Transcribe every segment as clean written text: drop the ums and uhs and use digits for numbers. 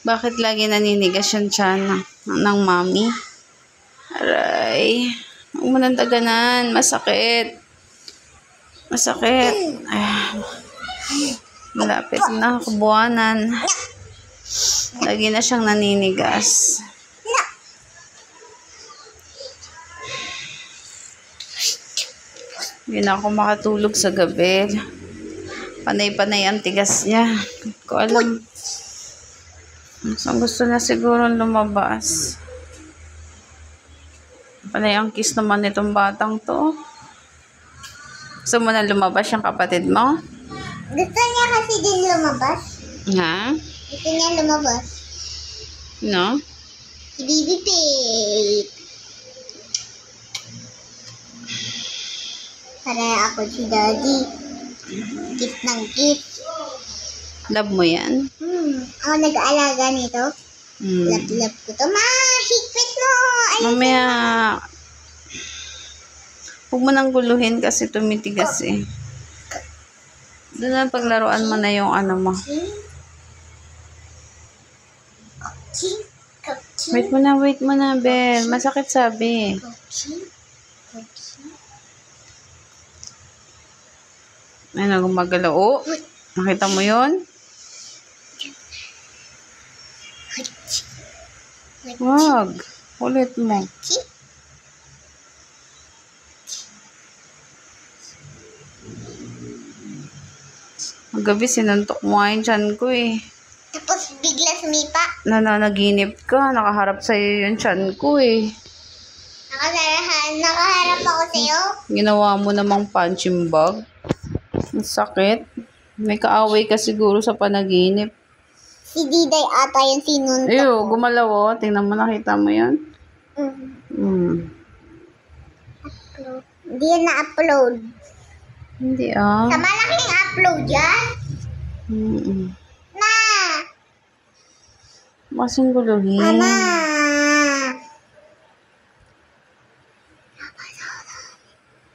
Bakit lagi naninigas yung tiyan ng mami? Aray. Huwag mo nang daganan. Masakit. Masakit. Malapit na kabuwanan. Lagi na siyang naninigas. Hindi na ako makatulog sa gabi. Panay-panay ang tigas niya. Hindi ko alam. So, gusto na siguro lumabas. Panay ang kiss naman itong batang to. Gusto mo na lumabas yung kapatid mo? Gusto niya kasi din lumabas. Ha? Gusto niya lumabas. No? Si Baby Pig. Para ako si Daddy. Kiss ng kiss. Love mo yan? Ako nag-aalaga nito. Love ko to. Higpit mo! Mamaya, huwag mo nang guluhin kasi tumitigas eh. Doon na paglaruan mo na yung ano mo. Wait mo na, Bel. Masakit sabi. Ano, gumagalaw. Oh, nakita mo yun? Wag. Ulit mo. Magabi sinuntok mo nga yung tiyan ko eh. Tapos bigla sumipa. Nananaginip ka. Nakaharap sa'yo yung tiyan ko eh. Nakaharap ako sa'yo. Ginawa mo namang punching bag. Ang sakit. May kaaway ka siguro sa panaginip. Si Diday ata yung sinuntok Eyo, ko. gumalaw oh. Tingnan mo, nakita mo yan? Hindi yan na-upload. Hindi ah. Sa malaking upload yan? Na! Masing guluhin. Mama!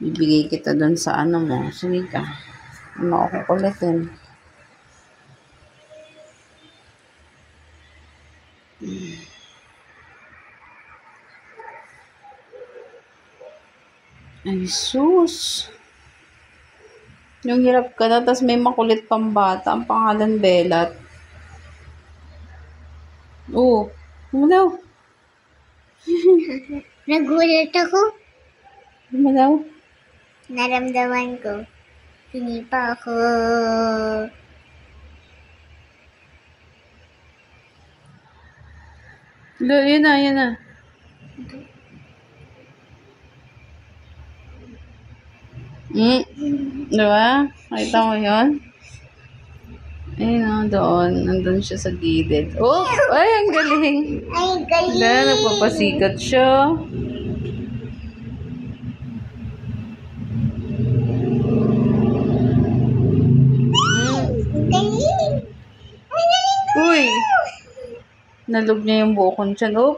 Bibigay kita doon sa ano mo. Sige ka. Ano ako kulitin. Ay, sus. Yung hirap ka na, tas may makulit pang bata. Ang pangalan, Belat. Oh, gumalaw. Nagulat ako. Gumalaw. Naramdaman ko. Sinipa ako. Yun na, yun na. Diba? Nakita mo yun? Ayun o, doon. Nandun siya sa gilid. Oh! Ay, ang galing! Ay, galing. Wala, nagpapasikat siya. Galing. Ay, galing ko. Uy! Nalog niya yung bukon siya. Oh!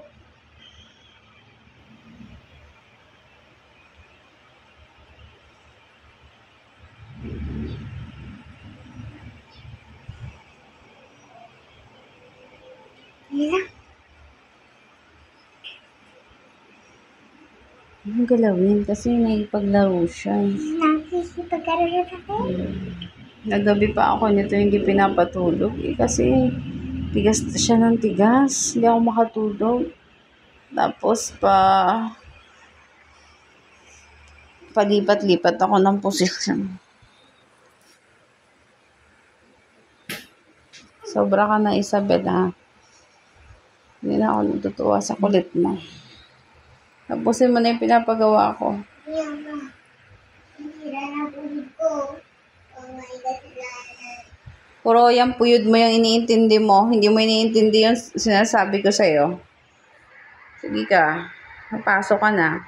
Ang galawin kasi naipaglaro siya. Nakikipagkaroon ako. Nagabi pa ako nito hindi pinapatulog. Kasi tigas siya ng tigas. Hindi ako makatulog. Tapos palipat-lipat ako ng posisyon. Sobra ka na, Isabel, ha? Hindi na ako natutuwa sa kulit mo. Tapusin mo na yung pinapagawa ko. Hira na ulit ko. Oh my God, Puro yung puyod mo yung iniintindi mo. Hindi mo iniintindi yung sinasabi ko sa'yo. Sige ka. Napasok ka na.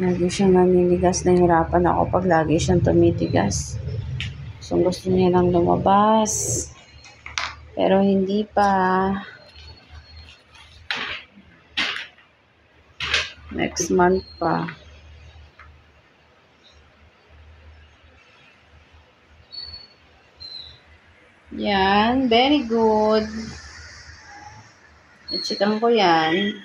Lagi siyang naninigas, nahihirapan ako pag lagi siyang tumitigas. So, gusto niya lang lumabas. Pero hindi pa. Next month pa. Yan. Very good. I-checkan ko yan.